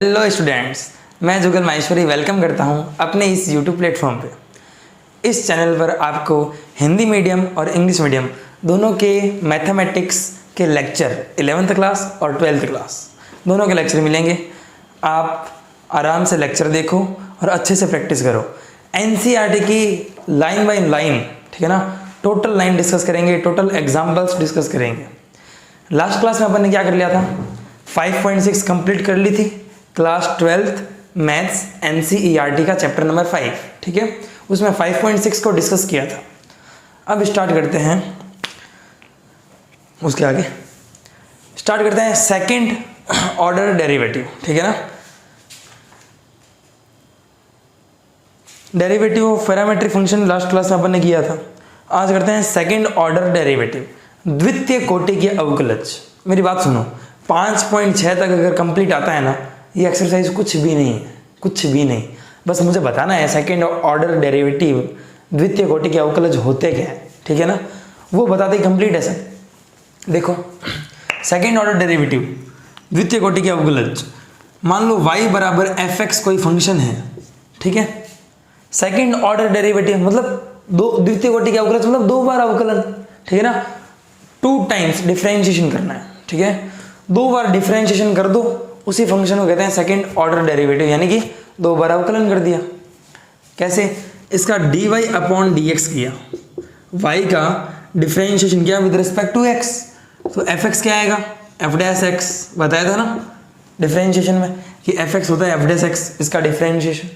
Hello students, मैं जुगल Maheshwari welcome करता हूं अपने इस यूट्यूब प्लेटफॉर्म पे। इस चैनल पर आपको हिंदी मीडियम और इंग्लिश मीडियम दोनों के मैथमेटिक्स के लेक्चर 11th क्लास और 12th क्लास दोनों के लेक्चर मिलेंगे। आप आराम से लेक्चर देखो और अच्छे से प्रैक्टिस करो। एनसीईआरटी की लाइन बाय लाइन, ठीक है ना, टोटल लाइन डिस्कस करेंगे, टोटल एग्जाम्पल्स डिस्कस करेंगे। लास्ट क्लास में अपन ने क्या कर लिया था, 5.6 कंप्लीट कर ली थी, क्लास 12th मैथ्स एनसीईआरटी का चैप्टर नंबर 5, ठीक है। उसमें 5.6 को डिस्कस किया था। अब स्टार्ट करते हैं, उसके आगे स्टार्ट करते हैं सेकंड ऑर्डर डेरिवेटिव, ठीक है ना। Derivative of parametric function last class में अपन ने किया था। आज करते हैं सेकंड ऑर्डर डेरिवेटिव, द्वितीय कोटि के अवकलज। मेरी बात सुनो, 5.6 तक अगर कंप्लीट आता है ना, ये एक्सरसाइज कुछ भी नहीं है, कुछ भी नहीं। बस मुझे बताना है सेकंड ऑर्डर डेरिवेटिव द्वितीय कोटि के अवकलज होते क्या है, ठीक है ना, वो बताते ही कंप्लीट है सब। देखो, सेकंड ऑर्डर डेरिवेटिव द्वितीय कोटि के अवकलज, मान लो y बराबर fx कोई फंक्शन है, ठीक है। सेकंड ऑर्डर डेरिवेटिव मतलब दो, द्वितीय कोटि के अवकलज मतलब दो बार अवकलन, ठीक है ना। 2 टाइम्स डिफरेंशिएशन करना है, ठीक है। 2 बार डिफरेंशिएशन कर दो, उसी फंक्शन को कहते हैं सेकंड ऑर्डर डेरिवेटिव, यानी कि 2 बार अवकलन कर दिया। कैसे? इसका dy अपॉन dx किया, y का डिफरेंशिएशन किया विद रिस्पेक्ट टू x, तो fx क्या आएगा, f डैश x। बताया था ना डिफरेंशिएशन में कि fx होता है f डैश x, इसका डिफरेंशिएशन।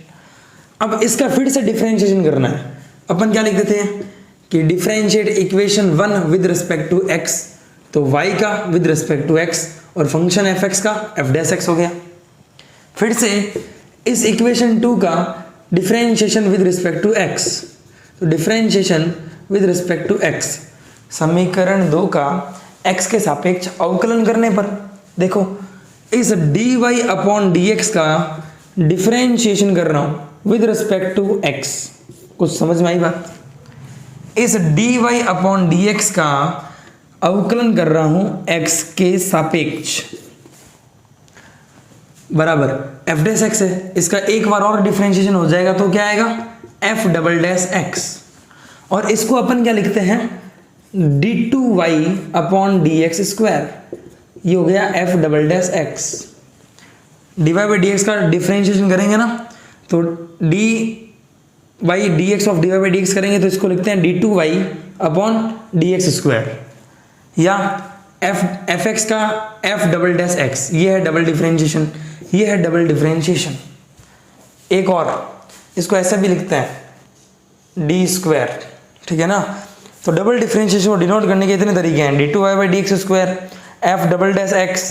अब इसका फिर से डिफरेंशिएशन करना है। अपन क्या लिख देते हैं कि differentiate equation 1 with respect to x, तो y का विद रिस्पेक्ट टू x और फंक्शन fx का f डैश x हो गया। फिर से इस इक्वेशन 2 का differentiation with respect to x, तो differentiation with respect to x, समीकरण 2 का x के सापेक्ष अवकलन करने पर देखो, इस dy अपॉन dx का डिफरेंशिएशन कर रहा हूं विद रिस्पेक्ट टू x। कुछ समझ में आई बात? इस dy अपॉन dx का अवकलन कर रहा हूं x के सापेक्ष, बराबर f डैश x है। इसका एक बार और डिफरेंशिएशन हो जाएगा तो क्या आएगा, f डबल डैश x। और इसको अपन क्या लिखते हैं, d2y अपॉन dx स्क्वायर, ये हो गया f double dash x। dy by dx का डिफरेंशिएशन करेंगे ना, तो dy dx of dy by dx करेंगे तो इसको लिखते हैं d2y अपॉन dx स्क्वायर, या fx का f डबल डैश x। ये है डबल डिफरेंशिएशन, ये है डबल डिफरेंशिएशन। एक और, इसको ऐसा भी लिखते हैं d स्क्वायर, ठीक है ना। तो डबल डिफरेंशिएशन को डिनोट करने के इतने तरीके हैं, d2y by dx square, f double dash x,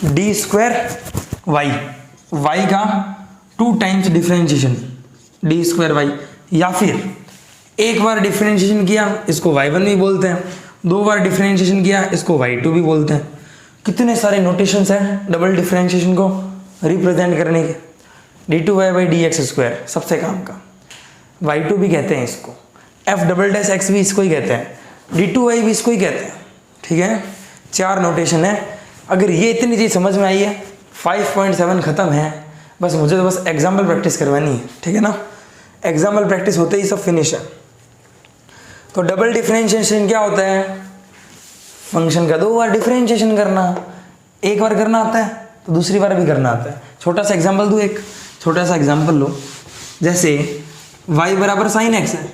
d square y का 2 times differentiation d square y, या फिर एक बार डिफरेंशिएशन किया इसको y1 भी बोलते हैं, 2 बार डिफरेंशिएशन किया इसको y2 भी बोलते हैं। कितने सारे नोटेशंस हैं डबल डिफरेंशिएशन को रिप्रेजेंट करने के। d2y बाई dx स्क्वायर सबसे काम का, y2 भी कहते हैं इसको, f डबल डैश x भी इसको ही कहते हैं, d2y भी इसको ही कहते हैं, ठीक है। 4 नोटेशन है। अगर ये इतनी चीज़ समझ में आई है, 5.7 खत्म है। बस मुझे तो बस एग्जाम्पल प्रैक्टिस करवानी है, ठीक है ना। एग्जाम्पल प्रैक्टिस होते ही सब फिनिश है। तो डबल डिफरेंशिएशन क्या होता है, फंक्शन का 2 बार डिफरेंशिएशन करना। एक बार करना आता है तो दूसरी बार भी करना आता है। छोटा सा एग्जाम्पल दूँ, एक छोटा सा एग्जाम्पल लो, जैसे y बराबर साइन x है,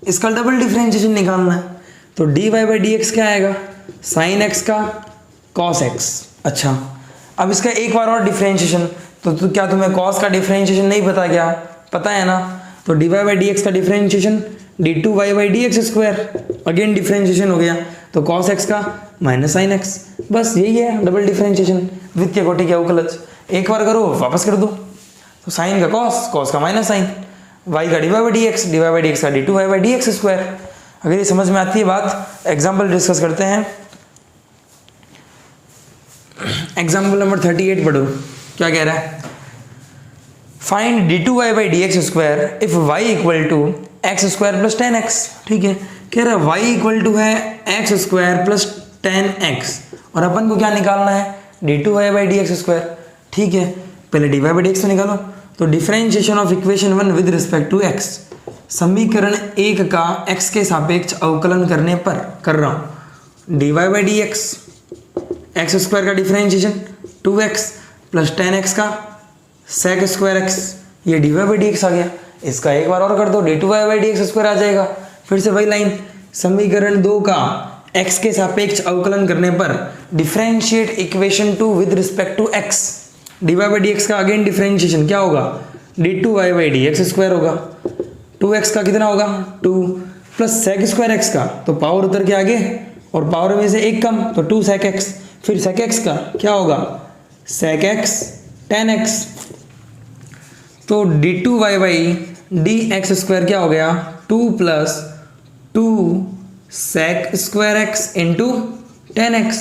इसका डबल डिफरेंशिएशन निकालना है, तो dy बाई dx क्या आएगा, साइन x का cos x। अच्छा, अब इसका एक बार और डिफरेंशिएशन, तो क्या तुम्हें cos का डिफरेंशिएशन नहीं पता क्या? पता है ना। तो dy बाई dx का differentiation d2y by dx square, again differentiation हो गया, तो cos x का माइनस साइन x। बस यही है डबल डिफरेंशिएशन, द्वितीय कोटि के अवकलज। एक बार करो वापस कर दो, तो साइन का cos का माइनस साइन, y का dy बाई dx का d2y बाई dx स्क्वायर। अगर ये समझ में आती है बात, एग्जाम्पल डिस्कस करते हैं। एग्जाम्पल नंबर 38 पढ़ो, क्या कह रहा है, find d2y by dx square if y equal to x square plus 10x। ठीक है, कह रहा है y इक्वल टू है एक्स स्क्वायर प्लस 10x, और अपन को क्या निकालना है, d2y बाई dx स्क्वायर। ठीक है, पहले dy बाई डी एक्स निकालो। तो differentiation of equation 1 with respect to x, समीकरण 1 का x के सापेक्ष अवकलन करने पर कर रहा हूँ dy by d x, x square का डिफरेंशिएशन 2x प्लस 10x का sec स्क्वायर x, ये dy बाई डी एक्स आ गया। इसका एक बार और कर दो, dy by d x square आ जाएगा। फिर से वही लाइन, समीकरण 2 का x के सापेक्ष अवकलन करने पर differentiate equation 2 with respect to x, dy by d x का अगेन डिफरेंशिएशन क्या होगा, d2y by d x square होगा। 2x का कितना होगा 2 प्लस sec स्क्वायर x का, तो पावर उतर के आगे और पावर में से एक कम, तो 2 sec x, फिर sec x का क्या होगा sec x tan x, तो d2y by d x square क्या हो गया 2 plus 2 sec square x into ten x,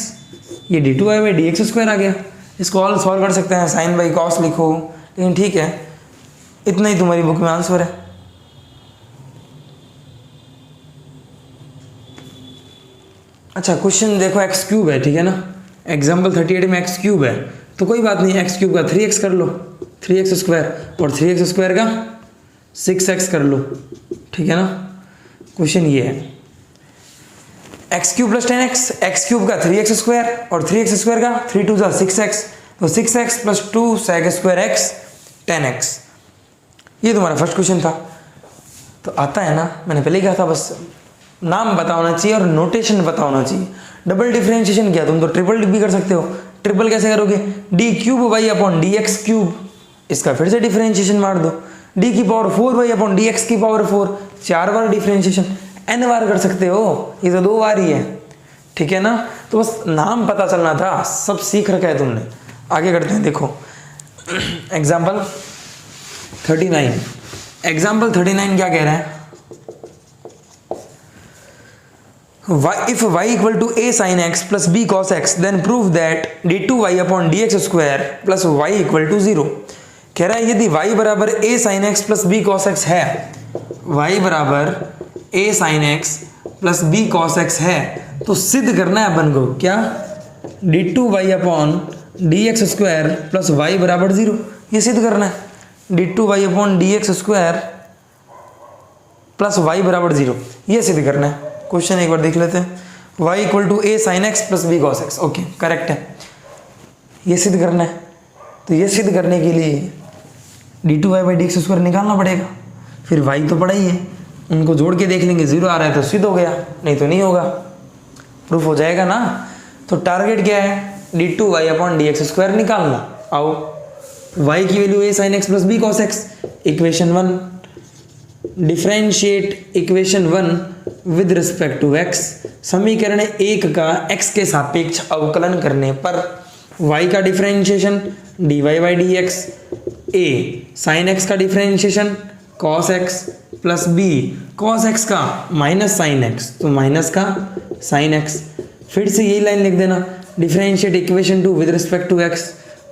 ये d2y by d x square आ गया। इसको ऑल सॉल्व कर सकते हैं, साइन बाई कॉस लिखो, लेकिन ठीक है इतना ही तुम्हारी बुक में आंसर है। अच्छा क्वेश्चन देखो एक्स क्यूब है, ठीक है ना, एग्जाम्पल 38 में एक्स क्यूब है, तो कोई बात नहीं, एक्स क्यूब का 3x कर लो, 3x स्क्वायर, और 3x स्क्वायर का 6x कर लो, ठीक है ना। क्वेश्चन ये है x cube plus 10x, x cube का 3x स्क्वायर और 3x स्क्वायर का 3 2 जा 6x, तो 6x plus 2 sec square x 10x, ये तुम्हारा फर्स्ट क्वेश्चन था। तो आता है ना, मैंने पहले ही कहा था बस नाम पता होना चाहिए और नोटेशन पता होना चाहिए। डबल डिफरेंशिएशन किया, तुम तो ट्रिपल भी कर सकते हो। ट्रिपल कैसे करोगे, d cube y upon d x cube, इसका फिर से डिफरेंशिएशन मार दो, डी की power 4 y upon d x की पावर 4, 4 बार डिफरेंशिएशन, n बार कर सकते हो, ये तो 2 बार ही है, ठीक है ना। तो बस नाम पता चलना था, सब सीख रखा है तुमने। आगे करते हैं, देखो एग्जाम्पल 39, एग्जाम्पल 39 क्या कह रहा है, if y equal to a sin x plus b cos x then prove that d2y upon dx square plus y equal to 0। कह रहा है यदि y बराबर a sin x plus b cos x है, y बराबर a sin x plus b cos x है, तो सिद्ध करना है अपन को क्या, d2y upon dx square plus y बराबर 0, ये सिद्ध करना है। d2y upon dx square plus y बराबर 0, ये सिद्ध करना है। क्वेश्चन एक बार देख लेते हैं, y equal to a sin x plus b cos x, okay correct है, ये सिद्ध करना है। तो ये सिद्ध करने के लिए d2y by d x square निकालना पड़ेगा, फिर y तो पड़ा ही है, उनको जोड़ के देख लेंगे, 0 आ रहा है तो सिद्ध हो गया, नहीं तो नहीं होगा, प्रूफ हो जाएगा ना। तो टारगेट क्या है, d2y upon d x square निकालना। आओ, y की value a sin x plus b cos x, equation 1, differentiate equation 1 with respect to x, समीकरण 1 का x के सापेक्ष अवकलन करने पर y का differentiation dy by d x, a sin x का differentiation cos x plus b cos x का माइनस sin x, तो माइनस का sin x। फिर से यही लाइन लिख देना, differentiate equation 2 with respect to x,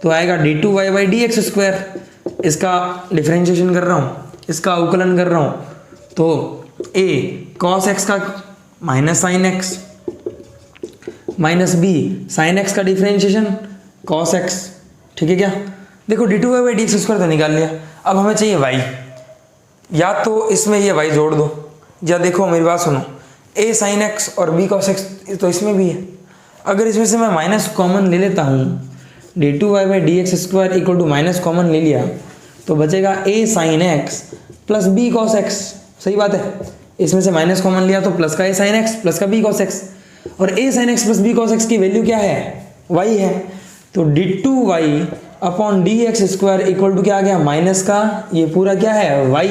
तो आएगा d2y by d x square, इसका डिफरेंशिएशन कर रहा हूँ, इसका अवकलन कर रहा हूँ, तो a cos x का minus sine x minus b sine x का डिफरेंशिएशन cos x, ठीक है क्या। देखो d2y by d x square तो निकाल लिया, अब हमें चाहिए y, या तो इसमें ये y जोड़ दो, या देखो मेरी बात सुनो, a साइन x और b cos x तो इसमें भी है, अगर इसमें से मैं माइनस कॉमन ले लेता हूँ, d2y by d x square equal to minus common ले लिया, तो बचेगा a sine x plus b cos x, सही बात है, इसमें से माइनस कॉमन लिया तो प्लस का a sin x प्लस का b cos x, और a sin x plus b cos x की वैल्यू क्या है, y है, तो d2y upon d x square equal to क्या आ गया, माइनस का ये पूरा क्या है y,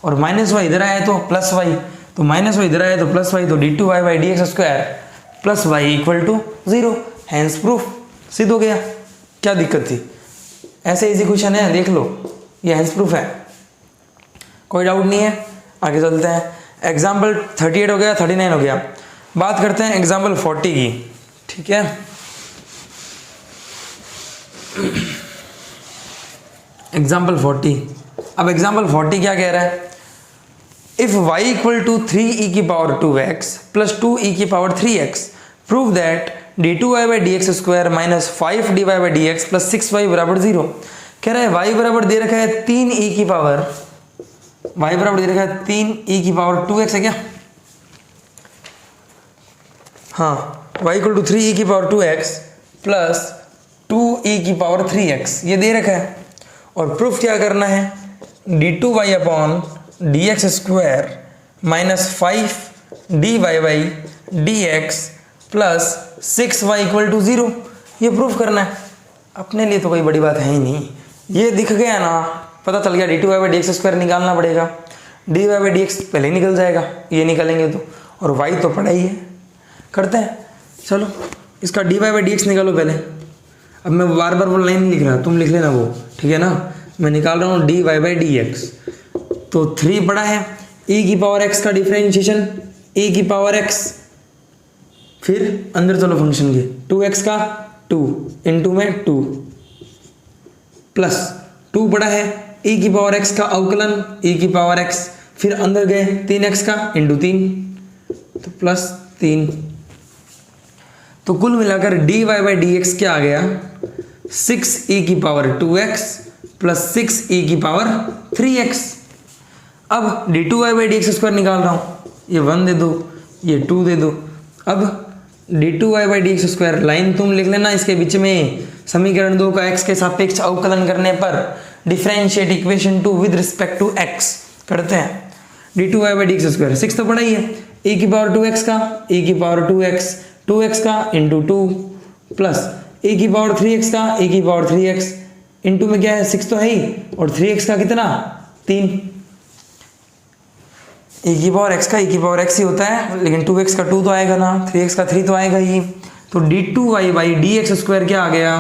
और माइनस वाई इधर आया तो प्लस वाई, तो माइनस वाई इधर आया तो प्लस वाई, तो d2y by d x square plus y equal to 0, hence proof, सिद्ध हो गया। क्या दिक्कत थी, ऐसे इजी क्वेश्चन है, देख लो, ये हैंस प्रूफ है, कोई डाउट नहीं है। आगे चलते हैं, एग्जाम्पल 38 हो गया, 39 हो गया, बात करते हैं एग्जाम्पल 40 की, ठीक है। एग्जाम्पल 40, अब एग्जाम्पल 40 क्या कह रहा है, if y equal to 3e की पावर 2x प्लस 2e की power 3x prove that d2y by d x square minus 5dy by d x plus 6y बराबर 0। कह रहा है y बराबर दे रखा है 3e की पावर, y बराबर दे रखा है 3e की पावर 2x है क्या? हाँ, y इक्वल टू 3e की पावर 2x प्लस 2e की पावर 3x ये दे रखा है। और प्रूफ क्या करना है, d2y अपॉन dx स्क्वायर minus 5 dy by dx plus 6y equal to 0, ये प्रूफ करना है। अपने लिए तो कोई बड़ी बात है ही नहीं, ये दिख गया ना, पता चल गया d2y बाई dx स्क्वायर निकालना पड़ेगा, dy बाई dx पहले निकल जाएगा, ये निकालेंगे तो, और y तो पड़ा ही है, करते हैं। चलो इसका dy बाई dx निकालो पहले। अब मैं बार बार वो लाइन नहीं लिख रहा, तुम लिख लेना वो, ठीक है ना। मैं निकाल रहा हूँ dy बाई dx, तो 3 बड़ा है, e की पावर x का डिफरेंशिएशन e की पावर x, फिर अंदर चलो फंक्शन के 2x का 2 इंटू में 2 प्लस 2 बड़ा है, e की पावर x का अवकलन e की पावर x, फिर अंदर गए 3x का इंटू 3 तो प्लस 3। तो कुल मिलाकर dy बाई dx क्या आ गया, 6e की पावर 2x प्लस 6e की पावर 3x। अब d2y बाई dx स्क्वायर निकाल रहा हूँ, ये 1 दे दो, ये 2 दे दो। अब d2y by dx square line तुम लिख लेना, इसके बीच में समीकरण 2 का x के सापेक्ष अवकलन करने पर differentiate equation 2 with respect to x करते हैं। d2y बाई dx स्क्वायर 6 तो पड़ा ही है, e की पावर 2x का e की पावर 2x का इंटू 2 प्लस e की पावर 3x का e की पावर 3x इंटू में क्या है 6 तो है ही, और 3x का कितना 3, e की पावर x का e की पावर x ही होता है, लेकिन 2x का 2 तो आएगा ना, 3x का 3 तो आएगा ही। तो d2y बाई dx स्क्वायर क्या आ गया,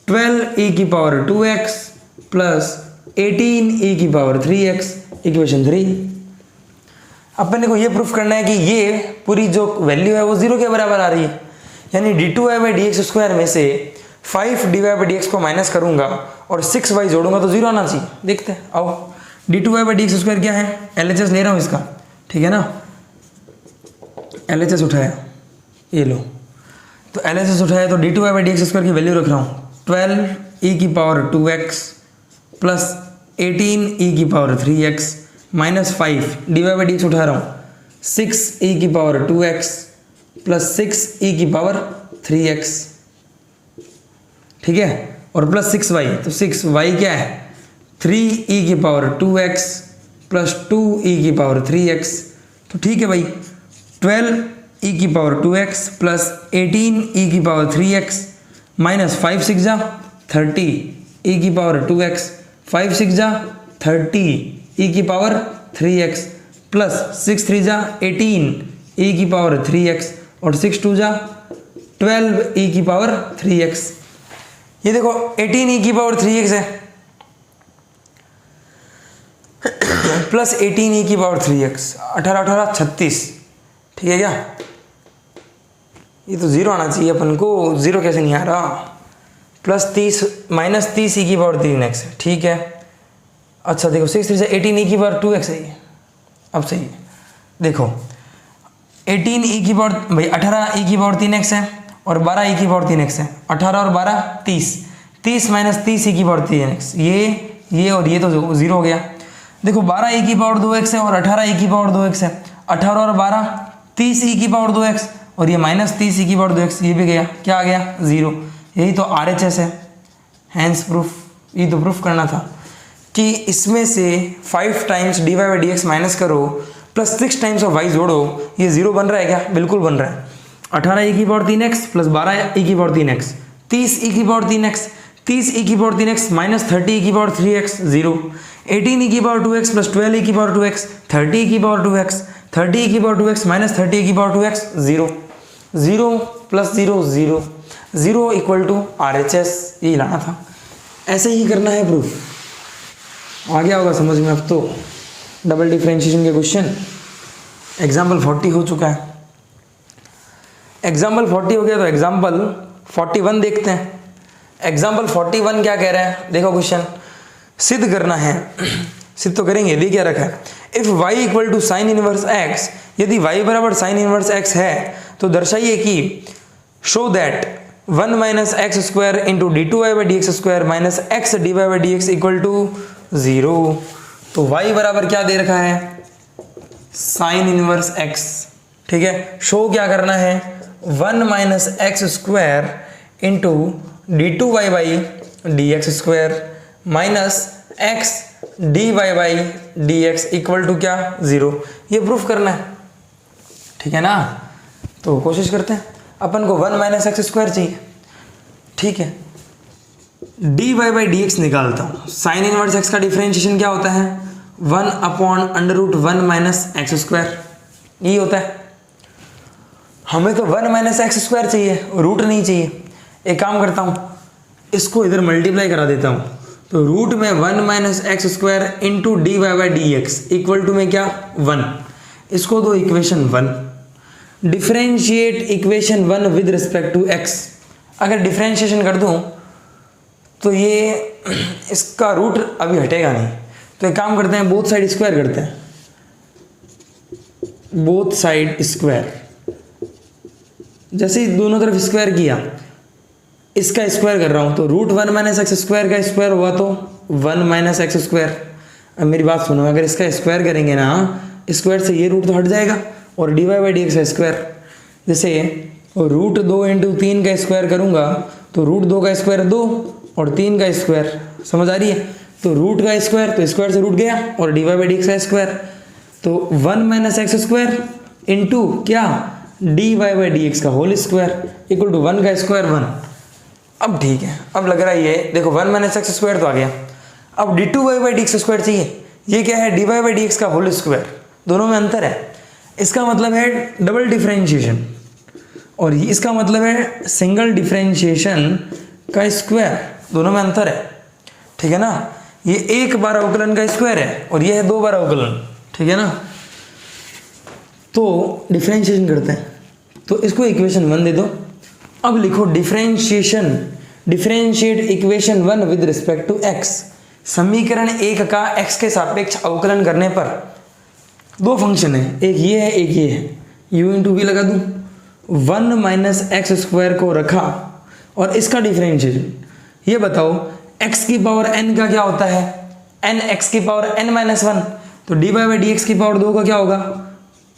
12e की पावर 2x प्लस 18e की पावर 3x, इक्वेशन 3। अब मैंने को ये प्रूफ करना है कि ये पूरी जो वैल्यू है वो 0 के बराबर आ रही है, यानी d2y बाई dx स्क्वायर में से 5 dy बाई dx को माइनस करूंगा और 6y जोड़ूंगा तो 0 आना चाहिए। देखते हैं, आओ d2y बाई dx स्क्वायर क्या है, LHS ले रहा हूँ इसका, ठीक है ना, LHS उठाया, ये लो, तो LHS उठाया तो d2y बाई dx स्क्वायर की वैल्यू रख रहा हूँ 12e की पावर 2x प्लस 18e की power 3x minus 5 dy by dx उठा रहा हूँ 6e की पावर 2x प्लस 6e की पावर 3x, ठीक है, और प्लस 6y, तो 6y क्या है 3e की पावर 2x प्लस 2e की पावर 3x, तो ठीक है भाई 12e की पावर 2x प्लस 18e की पावर 3x माइनस 5 6 जा 30e की पावर 2x, 5 6 जा 30e की पावर 3x प्लस 6 3 जा 18e की पावर 3x और 6 2 जा 12e की पावर 3x। ये देखो 18e की पावर 3x है प्लस 18e की पावर 3x, 18 18 36, ठीक है क्या, ये तो 0 आना चाहिए अपन को, 0 कैसे नहीं आ रहा, प्लस 30 माइनस 30e की पावर 3x, ठीक है। अच्छा देखो 6 3 से 18e की पावर 2x है ये, अब सही है, देखो 18e की पावर भाई 18e की पावर 3x है और 12e की पावर 3x है, 18 और 12 30, 30 माइनस 30e की पावर 3x, ये और ये तो 0 हो गया। देखो 12e की पावर 2x है और 18e की पावर 2x है, 18 और 12 30e की पावर 2x और ये माइनस 30e की पावर 2x, ये भी गया, क्या आ गया 0, यही तो RHS है, हैंस प्रूफ। ये तो प्रूफ करना था कि इसमें से 5 times dy by dx minus करो प्लस 6 टाइम्स ऑफ y जोड़ो, ये 0 बन रहा है क्या, बिल्कुल बन रहा है। 18e की पावर 3x प्लस 12e की पावर 3x, 30e की पावर 3x, 30e की पावर 3x माइनस 30e की पावर 3x 0, 18e की पावर 2x प्लस 12e की पावर 2x, 30e की पावर 2x, 30e की पावर 2x माइनस 30e की power 2x 0, 0 plus 0 0, 0 equal to RHS, यही लाना था। ऐसे ही करना है प्रूफ, आ गया होगा समझ में अब तो। डबल डिफरेंशिएशन के क्वेश्चन एग्जाम्पल 40 हो चुका है, एग्जाम्पल 40 हो गया तो एग्जाम्पल 41 देखते हैं। एग्जाम्पल 41 क्या कह रहा है, देखो क्वेश्चन सिद्ध करना है, सिद्ध तो करेंगे, ये क्या रखा है, if y equal to sine inverse x, यदि y बराबर साइन इनवर्स x है तो दर्शाइए कि show that 1 minus x square into d two y by d x square minus x d y by d x equal to 0। तो y बराबर क्या दे रखा है, साइन इनवर्स x। ठीक है, शो क्या करना है, 1 minus x square into d two y by d x square minus x d y by d x equal to क्या, 0। ये प्रूफ करना है, ठीक है ना। तो कोशिश करते हैं, अपन को 1 माइनस एक्स स्क्वायर चाहिए। ठीक है, d y by d x निकालता हूँ। साइन इनवर्स एक्स का डिफरेंशिएशन क्या होता है, 1 upon under root 1 minus x square, ये होता है। हमें तो 1 माइनस एक्स स्क्वायर चाहिए, रूट नहीं चाहिए। एक काम करता हूँ, इसको इधर मल्टीप्लाई करा देता हूँ। तो रूट में 1 minus x square into d y by d x equal to में क्या, 1। इसको दो equation 1। Differentiate equation 1 with respect to x। अगर डिफरेंशिएशन कर दूं तो ये इसका रूट अभी हटेगा नहीं। तो एक काम करते हैं, बोथ साइड स्क्वायर करते हैं, बोथ साइड स्क्वायर। जैसे ही दोनों तरफ स्क्वायर किया, इसका स्क्वायर कर रहा हूं, तो रूट 1 माइनस एक्स स्क्वायर का स्क्वायर हुआ तो 1 माइनस एक्स स्क्वायर। अब मेरी बात सुनो, अगर इसका स्क्वायर करेंगे ना, स्क्वायर से ये रूट तो हट जाएगा और d y by d x का स्क्वायर। जैसे रूट 2 इंटू 3 का स्क्वायर करूंगा तो रूट 2 का स्क्वायर 2 और 3 का स्क्वायर, समझ आ रही है। तो रूट का स्क्वायर, तो स्क्वायर से रूट गया और d y by d x का स्क्वायर। तो 1 माइनस एक्स स्क्वायर इंटू क्या, d y by d x का होल स्क्वायर इक्वल टू 1 का स्क्वायर 1। अब ठीक है, अब लग रहा है ये देखो 1 माइनस एक्स स्क्वायर तो आ गया। अब d two y by d x square चाहिए। ये क्या है, d y by d x का होल स्क्वायर। दोनों में अंतर है। इसका मतलब है डबल डिफरेंशिएशन और इसका मतलब है सिंगल डिफरेंशिएशन का स्क्वायर। दोनों में अंतर है, ठीक है ना। ये एक बार अवकलन का स्क्वायर है और ये है 2 बार अवकलन, ठीक है ना। तो डिफरेंशिएशन करते हैं, तो इसको इक्वेशन 1 दे दो। अब लिखो differentiation, differentiate equation 1 with respect to x। समीकरण 1 का x के सापेक्ष अवकलन करने पर दो फंक्शन है, एक ये है एक ये है, u इंटू वी लगा दूं। 1 माइनस एक्स स्क्वायर को रखा और इसका डिफरेंशिएशन। ये बताओ x की पावर n का क्या होता है, n x की पावर n माइनस 1। तो d y by d x की पावर 2 का क्या होगा,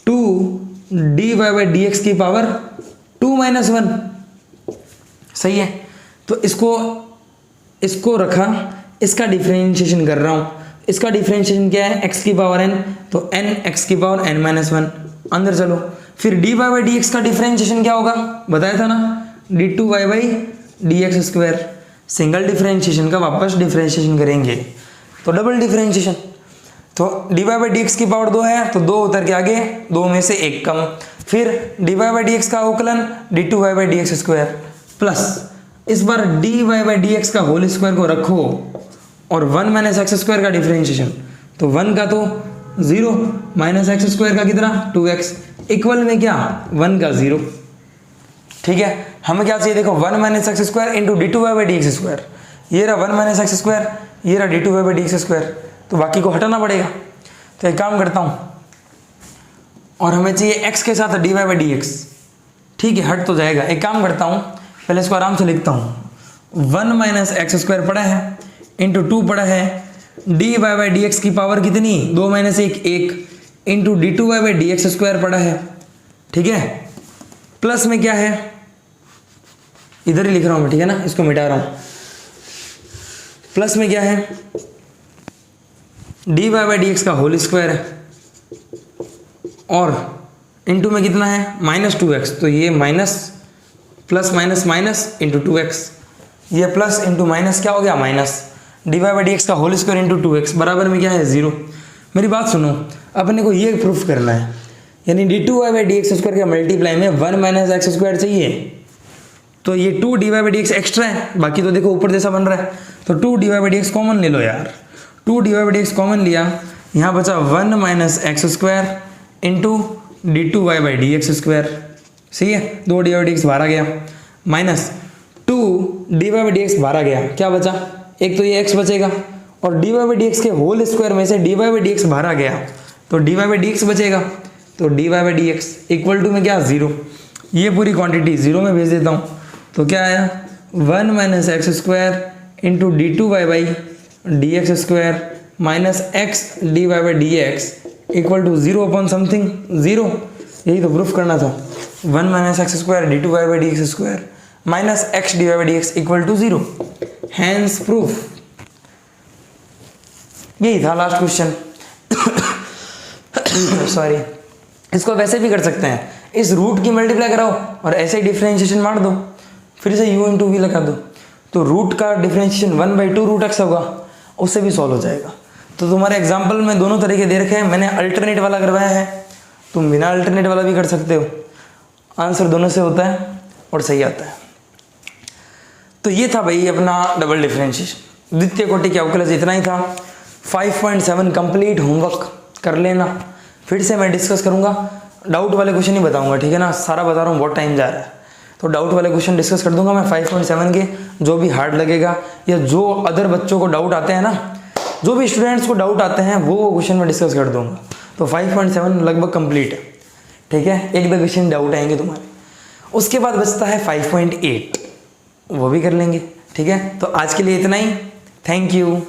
2 d y by d x की पावर 2 माइनस 1। सही है। तो इसको रखा, इसका डिफरेंशिएशन कर रहा हूं। इसका डिफरेंशिएशन क्या है, x की पावर n, तो n x की पावर n माइनस 1। अंदर चलो, फिर d y by d x का डिफरेंशिएशन क्या होगा, बताया था ना, d two y by d x square. Single differentiation का वापस डिफरेंशिएशन करेंगे तो डबल डिफरेंशिएशन। तो d y by d x की पावर 2 है तो 2 उतर के आगे 2 में से 1 कम। फिर d y by d x का अवकलन d two y by d x square plus इस बार d y by d x का होल स्क्वायर को रखो और 1 माइनस एक्स स्क्वायर का डिफरेंशिएशन। तो 1 का तो 0 माइनस एक्स स्क्वायर का कितना, 2x इक्वल में क्या, 1 का 0। ठीक है, हमें क्या चाहिए देखो, 1 minus x square into d two y by d x square. ये रहा 1 माइनस एक्स स्क्वायर, ये रहा d two y by d x square. तो बाकी को हटाना पड़ेगा। तो एक काम करता हूँ, और हमें चाहिए x के साथ d y by d x. ठीक है, हट तो जाएगा। एक काम करता हूँ, पहले इसको आराम से लिखता हूँ। 1 माइनस एक्स स्क्वायर पड़ा है इंटू 2 पड़ा है, d y by d x की पावर कितनी, 2 minus 1 1 into d two y by d x square पड़ा है। ठीक है, प्लस में क्या है, इधर ही लिख रहा हूं मैं, ठीक है ना, इसको मिटा रहा हूं। प्लस में क्या है, d y by d x का होल स्क्वायर है और इंटू में कितना है, माइनस 2x। तो ये minus plus minus minus into 2x, ये प्लस इंटू माइनस क्या हो गया, minus. D y by d x का होल स्क्वायर इंटू 2x बराबर में क्या है, 0। मेरी बात सुनो, अपने को ये प्रूफ करना है, यानी d two y by d x square के मल्टीप्लाई में 1 माइनस एक्स स्क्वायर चाहिए। तो ये 2 d y by d x extra है, बाकी तो देखो ऊपर जैसा बन रहा है। तो 2 d y by d x common ले लो यार। 2 d y by d x common लिया, यहाँ बचा 1 minus x square into d two y by d x square. सही है, 2 d y by d x बाहर आ गया, minus 2 d y by d x बाहर आ गया। क्या बचा, एक तो ये x बचेगा और d y by d x के होल स्क्वायर में से d y by d x बाहर आ गया, तो d y by d x बचेगा। तो d y by d x equal to में क्या, 0। ये पूरी क्वांटिटी 0 में भेज देता हूँ। तो क्या आया 1 minus x square into d two y by d x square minus x d y by d x equal to 0 upon something 0। यही तो प्रूफ करना था। 1 minus x square d two y by d x square minus x d y by d x equal to 0, hence proof. यही था last question. Sorry, इसको वैसे भी कर सकते हैं, इस रूट की मल्टीप्लाई कराओ और ऐसे ही डिफरेंशिएशन मार दो, फिर से u इंटू वी लगा दो, तो रूट का डिफरेंशिएशन 1/2 रूट एक्स होगा, उससे भी सॉल्व हो जाएगा। तो तुम्हारे एग्जाम्पल में दोनों तरीके दे रखे हैं, मैंने अल्टरनेट वाला करवाया है, तुम बिना अल्टरनेट वाला भी कर सकते हो, आंसर दोनों से होता है और सही आता है। तो ये था भाई अपना डबल डिफरेंशिएशन। द्वितीय कोटि कैलकुलस इतना ही था। 5.7 कंप्लीट होमवर्क कर लेना, फिर से मैं डिस्कस करूंगा, डाउट वाले क्वेश्चन ही बताऊंगा, ठीक है ना, सारा बता रहा हूँ, बहुत टाइम जा रहा है, तो डाउट वाले क्वेश्चन डिस्कस कर दूंगा मैं 5.7 के, जो भी हार्ड लगेगा या जो अदर बच्चों को डाउट आते हैं ना, जो भी स्टूडेंट्स को डाउट आते हैं वो क्वेश्चन में डिस्कस कर दूंगा। तो 5.7 लगभग कंप्लीट है, ठीक है, एक दो क्वेश्चन डाउट आएंगे तुम्हारे। उसके बाद बचता है 5.8, वो भी कर लेंगे, ठीक है। तो आज के लिए इतना ही, थैंक यू।